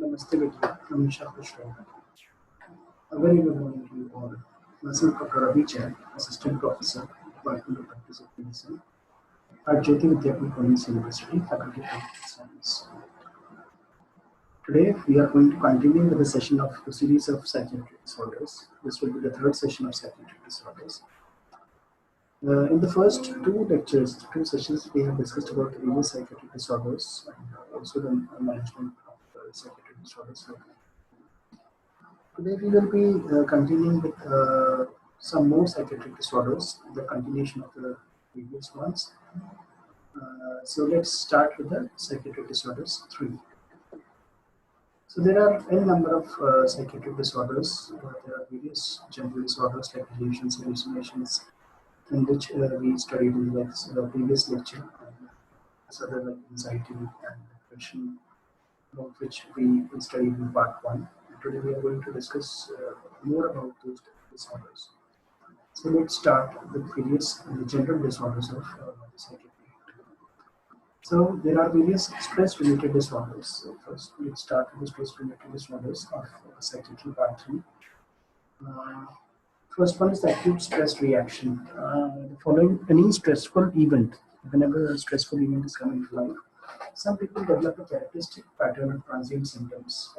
Namaste Vidya, Amisha Krishna. A very good morning to you all. Myself Dr. Ravi, Assistant Professor, Department of Practice of Medicine at JAYOTI VIDYAPEETH University, Faculty of Political Science. Today we are going to continue with the session of the series of psychiatric disorders. This will be the third session of psychiatric disorders. In the first two sessions, we have discussed about the various psychiatric disorders and also the management of psychiatric disorders. Today we will be continuing with some more psychiatric disorders, the continuation of the previous ones. So let's start with the psychiatric disorders 3. So there are n number of psychiatric disorders. There are various general disorders like delusions, hallucinations, in which we studied in the previous lecture. Other like anxiety and depression, about which we studied in part 1. Today we are going to discuss more about those disorders. So let's start with the general disorders of the psychiatry. So there are various stress-related disorders. So first, let's start with the stress-related disorders of psychiatry part 3. First one is the acute stress reaction. Following any stressful event, whenever a stressful event is coming to life, some people develop a characteristic pattern of transient symptoms.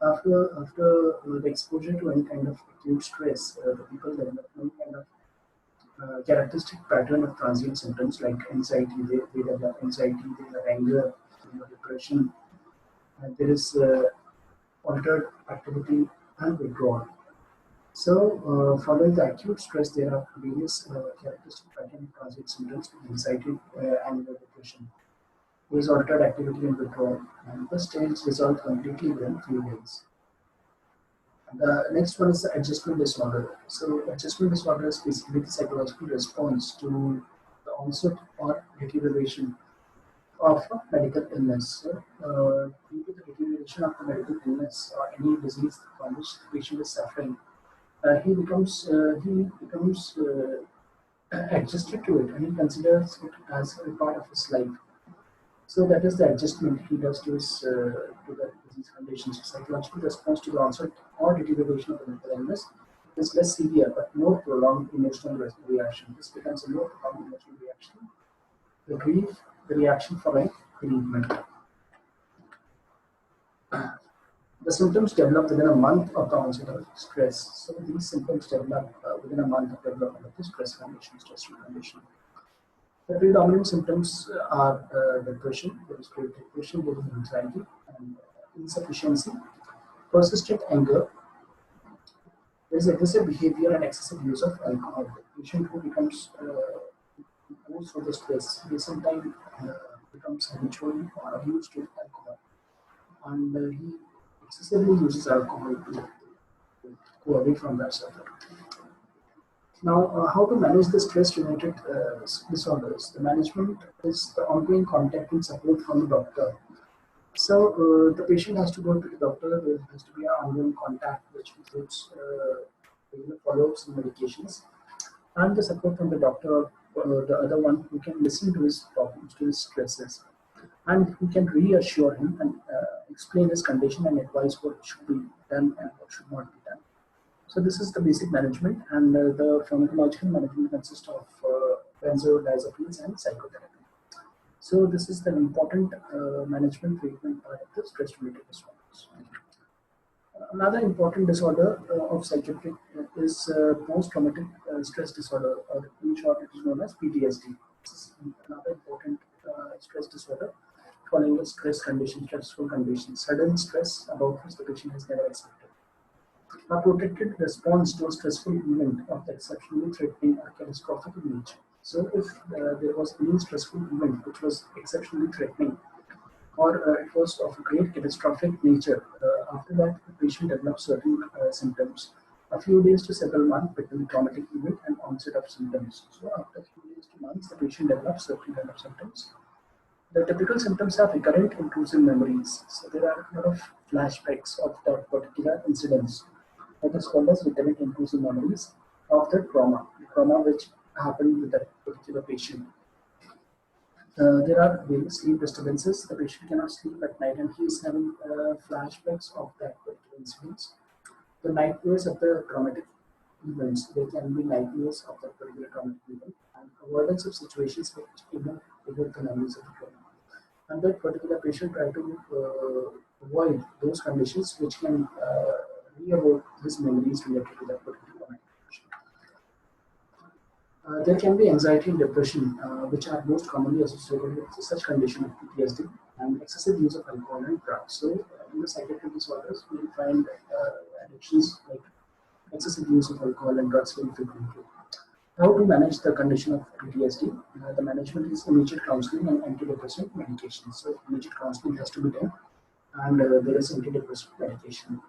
After the exposure to any kind of acute stress, the people develop any kind of characteristic pattern of transient symptoms like anxiety. They develop anxiety, they have anger, they have depression, and there is altered activity and withdrawal. So, following the acute stress, there are various characteristic pattern of transient symptoms like anxiety, anger, depression. There is altered activity and withdrawal, and the states resolve completely within few days. The next one is the adjustment disorder. So adjustment disorder is basically the psychological response to the onset or deterioration of a medical illness. So, due to the deterioration of the medical illness or any disease from which the patient is suffering, he becomes adjusted to it, and he considers it as a part of his life. So that is the adjustment he does to the disease conditions. Psychological response to the onset or deterioration of the mental illness is less severe but more prolonged emotional reaction. This becomes a more prolonged emotional reaction. The grief, the reaction following bereavement. The symptoms develop within a month of the onset of stress. So these symptoms develop within a month of development of the stressful condition. The predominant symptoms are depression, there is great depression, there is anxiety, and insufficiency, persistent anger, there is aggressive behavior and excessive use of alcohol. The patient who becomes goes through the stress, he sometimes becomes habitually or used to alcohol, and he excessively uses alcohol to go away from that suffering. Now, how to manage the stress-related disorders? The management is the ongoing contact and support from the doctor. So, the patient has to go to the doctor. There has to be an ongoing contact, which includes regular follow-ups and medications, and the support from the doctor, the other one who can listen to his problems, to his stresses, and who can reassure him and explain his condition and advise what should be done and what should not be done. So this is the basic management, and the pharmacological management consists of benzodiazepines and psychotherapy. So this is the important management treatment part of the stress-related disorders. Another important disorder of psychiatric is post-traumatic stress disorder, or in short, it is known as PTSD. This is another important stress disorder following a stress condition, stressful condition, sudden stress about which the patient has never expected. A protected response to a stressful event of the exceptionally threatening or catastrophic nature. So, if there was any stressful event which was exceptionally threatening, or it was of a great catastrophic nature, after that the patient develops certain symptoms. A few days to several months between traumatic event and onset of symptoms. So, after a few days to months, the patient develops certain kind of symptoms. The typical symptoms are recurrent intrusive memories. So, there are a lot of flashbacks of that particular incidents. That is called as recurrent intrusive memories of the trauma which happened with that particular patient. There are various sleep disturbances. The patient cannot sleep at night and he is having flashbacks of that particular incident. The nightmares of the traumatic events, they can be nightmares of that particular traumatic event, and avoidance of situations which evoke the memories of the trauma. And that particular patient try to avoid those conditions which can re-evoke his memories related to that particular traumatic condition. There can be anxiety and depression, which are most commonly associated with such condition of PTSD and excessive use of alcohol and drugs. So, in the psychiatric disorders, we find addictions like excessive use of alcohol and drugs very frequently. How to manage the condition of PTSD? The management is immediate counseling and antidepressant medication. So, immediate counseling has to be done, and there is antidepressant medication.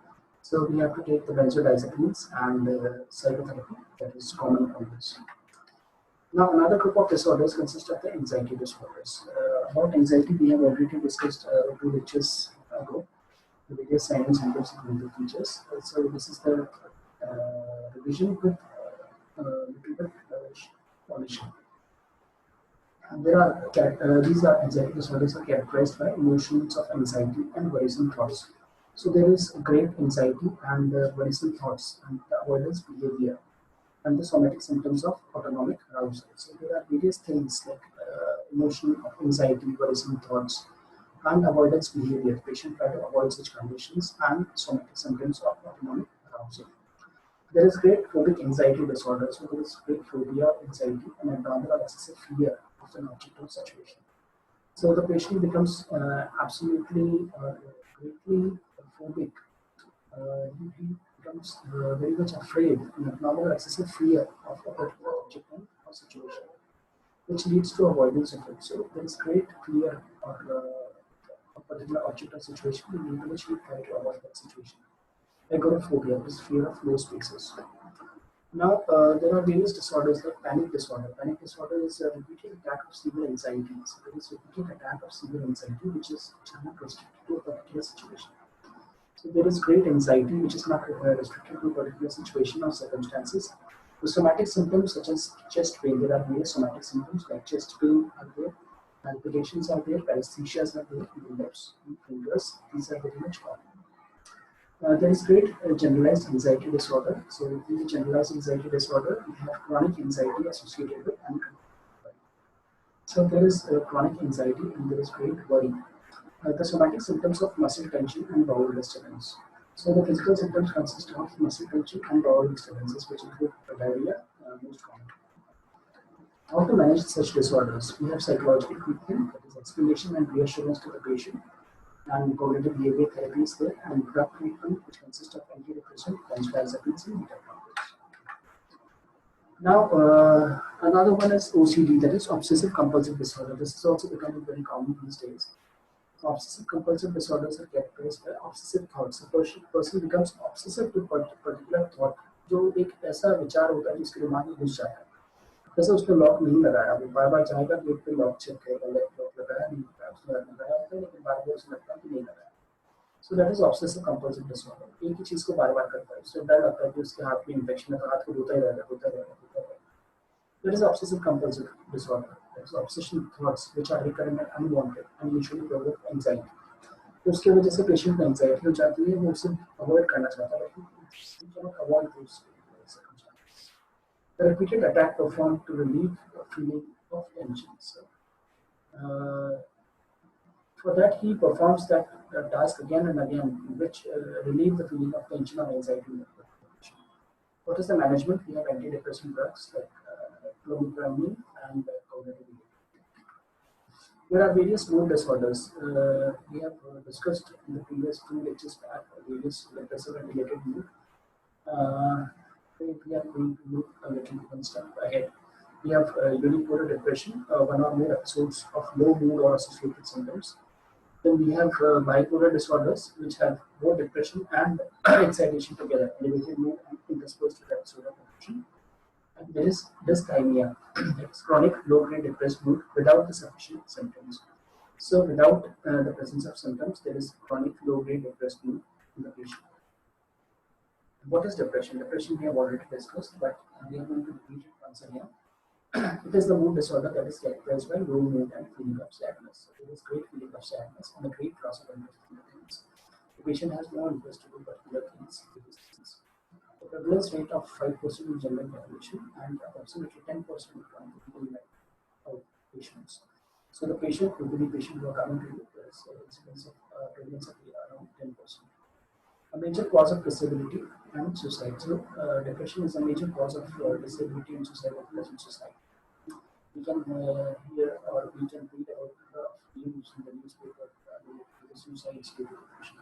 So, we have to take the benzodiazepines and psychotherapy that is common on this. Now, another group of disorders consists of the anxiety disorders. About anxiety, we have already discussed 2 lectures ago, the various signs and symptoms and clinical features. So, this is the revision with little bit polish. And these are anxiety disorders are characterized by emotions of anxiety and worrisome thoughts. So, there is great anxiety and worrisome thoughts and the avoidance behavior and the somatic symptoms of autonomic arousal. So there are various things like emotion of anxiety, worrisome thoughts, and avoidance behavior. Patient try to avoid such conditions and somatic symptoms of autonomic arousal. There is great phobic anxiety disorder. So there is great phobia of anxiety and abnormal or excessive fear of an object or situation. So the patient becomes absolutely greatly phobic. He becomes very much afraid and abnormal or excessive fear of a particular object or situation, which leads to avoidance of it. So there is great fear or a particular object or situation in which we try to avoid that situation. Agoraphobia is fear of low spaces. Now, there are various disorders like panic disorder. Panic disorder is a repeated attack of severe anxiety. So there is repeated attack of severe anxiety, which is not restricted to a particular situation. So there is great anxiety which is not restricted to a particular situation or circumstances. The somatic symptoms such as chest pain, there are various somatic symptoms like chest pain are there, palpitations are there, paresthesias are there in the lips, in fingers. These are very much common. There is great generalized anxiety disorder. So in the generalized anxiety disorder, we have chronic anxiety associated with uncontrolled worry. So there is chronic anxiety and there is great worry. The somatic symptoms of muscle tension and bowel disturbance. So the physical symptoms consist of muscle tension and bowel disturbances, which include diarrhea, most common. How to manage such disorders? We have psychological treatment, that is explanation and reassurance to the patient, and cognitive behavior therapy is there, and drug treatment, which consists of antidepressant, benzodiazepines, and beta blockers. Now, another one is OCD, that is obsessive compulsive disorder. This is also becoming very common these days. Obsessive compulsive disorders are characterized by obsessive thoughts. A person becomes obsessive to particular thought, जो एक ऐसा विचार होता है जिसके दिमाग में घुस जाता है. जैसे उसने लॉक नहीं लगाया, वो बार बार जाएगा गेट पे लॉक चेक करेगा, लॉक लगाया नहीं लगाया, उसने लगाया होता है लेकिन बार बार उसे लगता है कि नहीं लगाया. So that is obsessive compulsive disorder. एक ही चीज को बार बार करता है, उससे डर लगता है कि उसके हाथ में इन्फेक्शन है तो हाथ को धोता ही रहेगा, धोता ही रहेगा, धोता ही रहेगा. That is obsessive compulsive disorder. That is obsession thoughts which are recurrent and unwanted and usually provoke anxiety. तो उसकी वजह से पेशेंट को एंजाइटी हो जाती है, वो उसे अवॉइड करना चाहता है लेकिन we cannot avoid those circumstances. The repeated attack performed to relieve a feeling of tension. So, for that he performs that task again and again, which relieve the feeling of tension or anxiety in the patient. What is the management? We have antidepressant drugs like clomipramine and cognitive behavior. There are various mood disorders. We have discussed in the previous 2 lectures back various depressive and related mood. We are going to look a little one step ahead. We have unipolar depression, one or more episodes of low mood or associated symptoms. Then we have bipolar disorders, which have both depression and excitation together, elevated mood and interspersed with episode of depression. And there is dysthymia, that's chronic low-grade depressed mood without the sufficient symptoms. So without the presence of symptoms, there is chronic low-grade depressed mood in the patient. What is depression? Depression we have already discussed, but we are going to repeat it once again. It is the mood disorder that is characterized by low mood and feeling of sadness. So there is great feeling of sadness and a great loss of interest in the things. The patient has no interest to do particular things with these things. The prevalence rate of 5% in general population and approximately 10% on the outpatients. So the patient, usually patient who are coming to you, there is incidence of prevalence of around 10%. A major cause of disability and suicide. So depression is a major cause of disability and suicide in present society. We can hear or we can read about news in the newspaper related to the suicides due to depression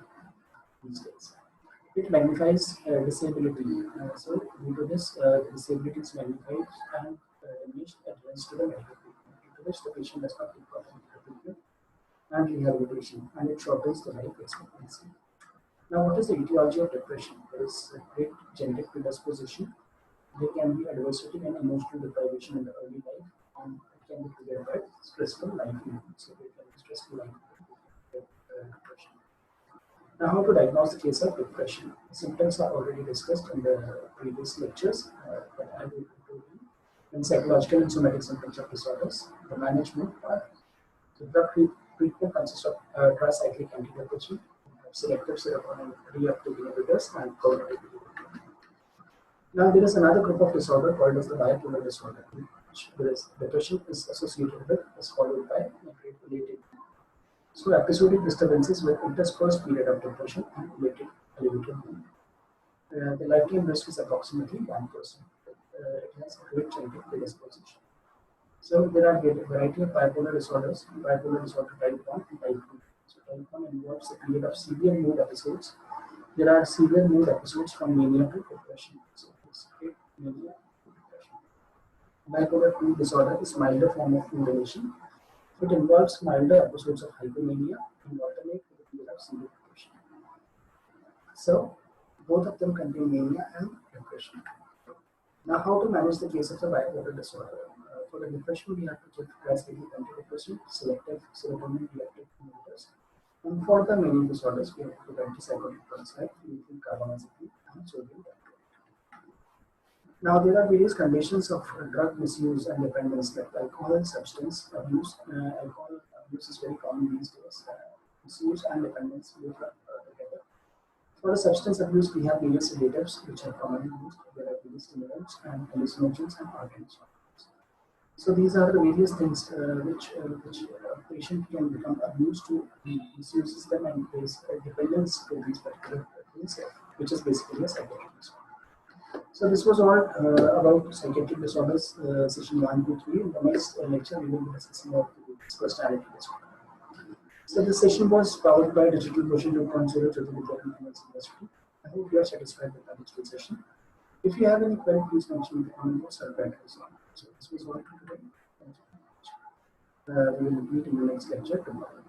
these days. It magnifies disability. So due to this, disability is magnified and diminished adherence to the medical treatment, due to which the patient does not take proper medical treatment and rehabilitation, and it shortens the life expectancy. Now, what is the etiology of depression? There is a great genetic predisposition. There can be adversity and emotional deprivation in the early life, and it can be triggered by stressful life events. So, there can be stressful life events, depression. Now, how to diagnose the case of depression? The symptoms are already discussed in the previous lectures, but I will go to in psychological and somatic symptoms of disorders. The management part. The drug treatment consists of tricyclic antidepressant, selective serotonin reuptake inhibitors, and cognitive behavioral. Now, there is another group of disorder called as the bipolar disorder, which there is depression is associated with, is followed by related. So, episodic disturbances with interspersed period of depression and related elevated mood. The lifetime risk is approximately 1%. It has a great genetic predisposition. So there are a variety of bipolar disorders. Bipolar disorder type 1 and type 2. So type 1 involves a period of severe mood episodes. There are severe mood episodes from mania to depression. So it's great mania to depression. Bipolar 2 disorder is milder form of mood elation. It involves milder episodes of hypomania and alternate with a period of severe depression. So both of them contain mania and depression. Now, how to manage the case of the bipolar disorder? For the depression, we have to take tricyclic antidepressant, selective serotonin reuptake inhibitors. And for the many disorders, we have to take antipsychotic drugs like lithium carbamazepine and sodium valproate. Now, there are various conditions of drug misuse and dependence, like alcohol substance abuse. Alcohol abuse is very common these days. Misuse and dependence both are together. For the substance abuse, we have various sedatives which are commonly used. There are various stimulants and hallucinogens and ardents. So these are the various things which a patient can become abused to, misuses them, and face dependence to these particular things, which is basically a psychiatric disorder. So this was all about psychiatric disorders, session 1 to 3. In the next lecture, we will be discussing about the personality disorder. So this session was powered by Digital Version 2.0 JAYOTI VIDYAPEETH University. I hope you are satisfied with the digital session. If you have any query, please mention in the comment box or write us on. So this was all for today. Thank you very much. We will meet in the next lecture tomorrow.